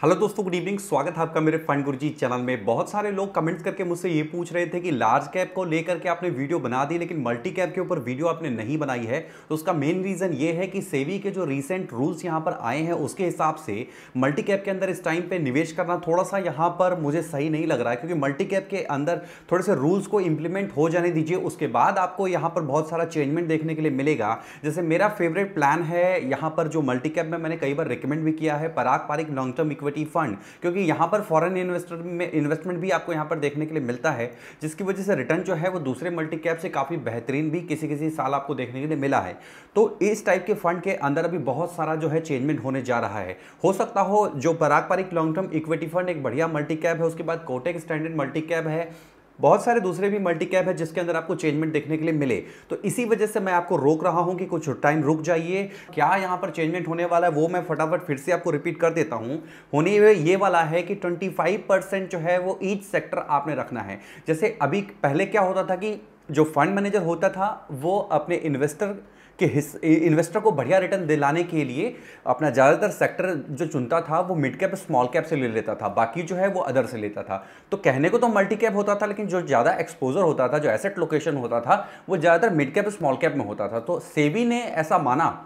Hello दोस्तों, good evening. स्वागत है आपका मेरे फंड गुरुजी चैनल में। बहुत सारे लोग कमेंट्स करके मुझसे ये पूछ रहे थे कि लार्ज कैप को लेकर के आपने वीडियो बना दी लेकिन मल्टी कैप के ऊपर वीडियो आपने नहीं बनाई है। तो उसका मेन रीज़न ये है कि सेबी के जो रीसेंट रूल्स यहाँ पर आए हैं उसके हिसाब से मल्टी कैप के अंदर इस टाइम पे निवेश करना थोड़ा सा यहाँ पर मुझे सही नहीं लग रहा है, क्योंकि मल्टी कैप के अंदर थोड़े से रूल्स को इंप्लीमेंट हो जाने दीजिए, उसके बाद आपको यहाँ पर बहुत सारा चेंजमेंट देखने के लिए मिलेगा। जैसे मेरा फेवरेट प्लान है यहाँ पर जो मल्टी कैप में मैंने कई बार रिकमेंड भी किया है, Parag Parikh long term equity fund, क्योंकि यहाँ पर फॉरेन इन्वेस्टमेंट भी आपको यहाँ पर देखने के लिए मिलता है, जिसकी वजह से रिटर्न जो है वो दूसरे मल्टी कैप से काफ़ी बेहतरीन भी किसी किसी साल आपको देखने के लिए मिला है। तो इस टाइप के फंड के अंदर अभी बहुत सारा जो है चेंजमेंट होने जा रहा है। हो सकता हो जो Parag Parikh long term equity fund एक बढ़िया मल्टी कैप है, उसके बाद कोटक स्टैंडर्ड मल्टी कैप है, बहुत सारे दूसरे भी मल्टी कैप है जिसके अंदर आपको चेंजमेंट देखने के लिए मिले। तो इसी वजह से मैं आपको रोक रहा हूं कि कुछ टाइम रुक जाइए। क्या यहां पर चेंजमेंट होने वाला है वो मैं फटाफट फिर से आपको रिपीट कर देता हूं। होने ये वाला है कि 25% जो है वो ईच सेक्टर आपने रखना है। जैसे अभी पहले क्या होता था कि जो फंड मैनेजर होता था वो अपने इन्वेस्टर को बढ़िया रिटर्न दिलाने के लिए अपना ज़्यादातर सेक्टर जो चुनता था वो मिड कैप स्मॉल कैप से ले लेता था, बाकी जो है वो अदर से लेता था। तो कहने को तो मल्टी कैप होता था, लेकिन जो ज़्यादा एक्सपोजर होता था, जो एसेट लोकेशन होता था, वो ज़्यादातर मिड कैप स्मॉल कैप में होता था। तो सेबी ने ऐसा माना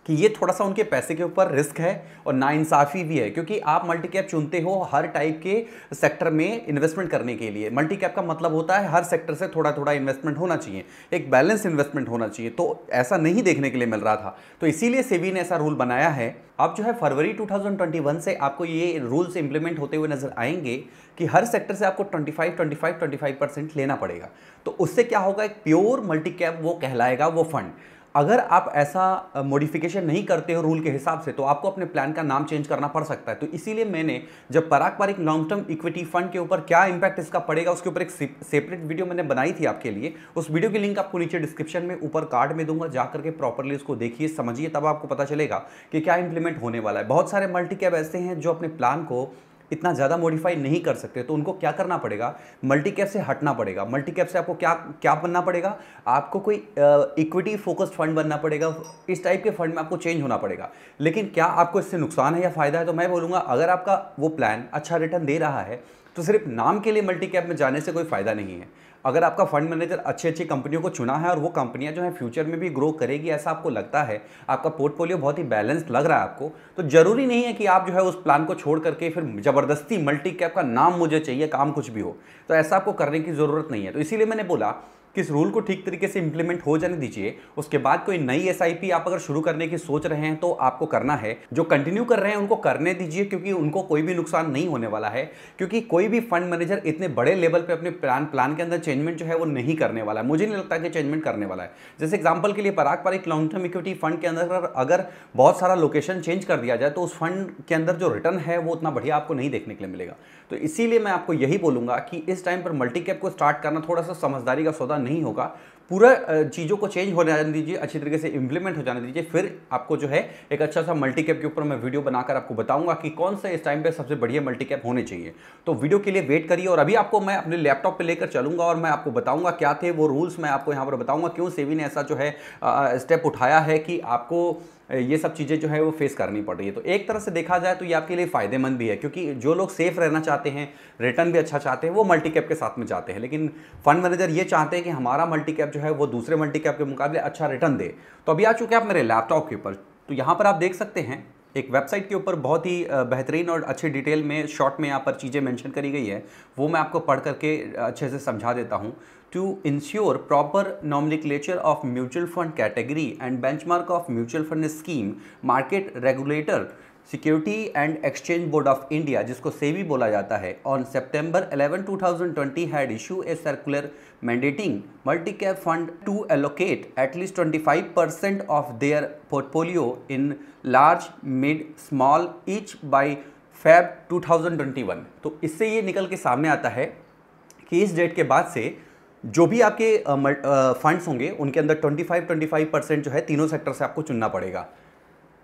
कि ये थोड़ा सा उनके पैसे के ऊपर रिस्क है और नाइंसाफ़ी भी है, क्योंकि आप मल्टी कैप चुनते हो हर टाइप के सेक्टर में इन्वेस्टमेंट करने के लिए। मल्टी कैप का मतलब होता है हर सेक्टर से थोड़ा थोड़ा इन्वेस्टमेंट होना चाहिए, एक बैलेंस इन्वेस्टमेंट होना चाहिए। तो ऐसा नहीं देखने के लिए मिल रहा था, तो इसीलिए सेबी ने ऐसा रूल बनाया है। अब जो है फरवरी 2021 से आपको ये रूल्स इंप्लीमेंट होते हुए नजर आएंगे कि हर सेक्टर से आपको 25% लेना पड़ेगा। तो उससे क्या होगा, एक प्योर मल्टी कैप वो कहलाएगा वो फंड। अगर आप ऐसा मॉडिफिकेशन नहीं करते हो रूल के हिसाब से तो आपको अपने प्लान का नाम चेंज करना पड़ सकता है। तो इसीलिए मैंने जब Parag Parikh long term equity fund के ऊपर क्या इंपैक्ट इसका पड़ेगा उसके ऊपर एक सेपरेट वीडियो मैंने बनाई थी आपके लिए। उस वीडियो की लिंक आपको नीचे डिस्क्रिप्शन में ऊपर कार्ड में दूंगा, जाकर के प्रॉपरली उसको देखिए, समझिए, तब आपको पता चलेगा कि क्या इंप्लीमेंट होने वाला है। बहुत सारे मल्टी कैप ऐसे हैं जो अपने प्लान को इतना ज़्यादा मॉडिफाई नहीं कर सकते, तो उनको क्या करना पड़ेगा, मल्टी कैप से हटना पड़ेगा। मल्टी कैप से आपको क्या क्या बनना पड़ेगा, आपको कोई इक्विटी फोकस्ड फंड बनना पड़ेगा। इस टाइप के फंड में आपको चेंज होना पड़ेगा। लेकिन क्या आपको इससे नुकसान है या फ़ायदा है, तो मैं बोलूँगा अगर आपका वो प्लान अच्छा रिटर्न दे रहा है तो सिर्फ नाम के लिए मल्टी कैप में जाने से कोई फ़ायदा नहीं है। अगर आपका फंड मैनेजर अच्छी अच्छी कंपनियों को चुना है और वो कंपनियां जो है फ्यूचर में भी ग्रो करेगी ऐसा आपको लगता है, आपका पोर्टफोलियो बहुत ही बैलेंस्ड लग रहा है आपको, तो जरूरी नहीं है कि आप जो है उस प्लान को छोड़ करके फिर ज़बरदस्ती मल्टी कैप का नाम मुझे चाहिए, काम कुछ भी हो, तो ऐसा आपको करने की ज़रूरत नहीं है। तो इसीलिए मैंने बोला कि इस रूल को ठीक तरीके से इंप्लीमेंट हो जाने दीजिए। उसके बाद कोई नई एसआईपी आप अगर शुरू करने की सोच रहे हैं तो आपको करना है, जो कंटिन्यू कर रहे हैं उनको करने दीजिए, क्योंकि उनको कोई भी नुकसान नहीं होने वाला है। क्योंकि कोई भी फंड मैनेजर इतने बड़े लेवल पे अपने प्लान के अंदर चेंजमेंट जो है वो नहीं करने वाला है। मुझे नहीं लगता कि चेंजमेंट करने वाला है। जैसे एग्जाम्पल के लिए Parag Parikh long term equity fund के अंदर अगर बहुत सारा लोकेशन चेंज कर दिया जाए तो उस फंड के अंदर जो रिटर्न है वो उतना बढ़िया आपको नहीं देखने के लिए मिलेगा। तो इसीलिए मैं आपको यही बोलूंगा कि इस टाइम पर मल्टी कैप को स्टार्ट करना थोड़ा सा समझदारी का सौदा नहीं होगा। पूरा चीज़ों को चेंज हो जाने दीजिए, अच्छी तरीके से इंप्लीमेंट हो जाने दीजिए, फिर आपको जो है एक अच्छा सा मल्टी कैप के ऊपर मैं वीडियो बनाकर आपको बताऊंगा कि कौन से इस टाइम पे सबसे बढ़िया मल्टी कैप होने चाहिए। तो वीडियो के लिए वेट करिए, और अभी आपको मैं अपने लैपटॉप पे लेकर चलूंगा और मैं आपको बताऊंगा क्या थे वो रूल्स। मैं आपको यहाँ पर बताऊंगा क्यों सेबी ने ऐसा जो है स्टेप उठाया है कि आपको ये सब चीज़ें जो है वो फेस करनी पड़ रही है। तो एक तरह से देखा जाए तो ये आपके लिए फ़ायदेमंद भी है, क्योंकि जो लोग सेफ रहना चाहते हैं, रिटर्न भी अच्छा चाहते हैं, वो मल्टी कैप के साथ में जाते हैं। लेकिन फंड मैनेजर ये चाहते हैं कि हमारा मल्टी कैप जो है वो दूसरे मल्टी कैप के मुकाबले अच्छा रिटर्न दे। तो अभी आ चुके हैं आप मेरे लैपटॉप के ऊपर। तो यहाँ पर आप देख सकते हैं एक वेबसाइट के ऊपर बहुत ही बेहतरीन और अच्छी डिटेल में शॉर्ट में यहाँ पर चीज़ें मेंशन करी गई है, वो मैं आपको पढ़ करके अच्छे से समझा देता हूँ। To ensure proper nomenclature of mutual fund category and benchmark of mutual fund scheme, market regulator security and exchange board of India, जिसको सेबी बोला जाता है, on September 11, 2020 had issue a circular mandating multi-cap fund to allocate at least 25% of their portfolio in large, mid, small each by Feb 2021। तो इससे ये निकल के सामने आता है कि इस डेट के बाद से जो भी आपके फंड्स होंगे उनके अंदर 25% जो है तीनों सेक्टर से आपको चुनना पड़ेगा।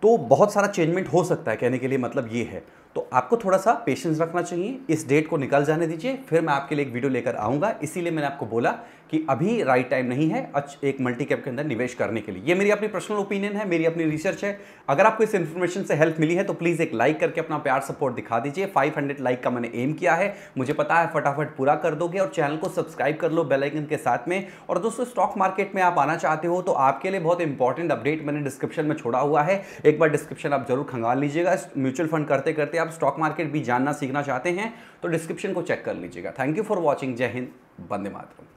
तो बहुत सारा चेंजमेंट हो सकता है, कहने के लिए मतलब ये है। तो आपको थोड़ा सा पेशेंस रखना चाहिए, इस डेट को निकल जाने दीजिए, फिर मैं आपके लिए एक वीडियो लेकर आऊँगा। इसीलिए मैंने आपको बोला कि अभी राइट टाइम नहीं है एक मल्टी कैप के अंदर निवेश करने के लिए। ये मेरी अपनी पर्सनल ओपिनियन है, मेरी अपनी रिसर्च है। अगर आपको इस इन्फॉर्मेशन से हेल्प मिली है तो प्लीज़ एक लाइक करके अपना प्यार सपोर्ट दिखा दीजिए। 500 लाइक का मैंने एम किया है, मुझे पता है फटाफट पूरा कर दोगे। और चैनल को सब्सक्राइब कर लो बेल आइकन के साथ में। और दोस्तों, स्टॉक मार्केट में आप आना चाहते हो तो आपके लिए बहुत इंपॉर्टेंट अपडेट मैंने डिस्क्रिप्शन में छोड़ा हुआ है, एक बार डिस्क्रिप्शन आप जरूर खंगाल लीजिएगा। म्यूचुअल फंड करते करते आप स्टॉक मार्केट भी जानना सीखना चाहते हैं तो डिस्क्रिप्शन को चेक कर लीजिएगा। Thank you for watching. जय हिंद, वंदे मातरम।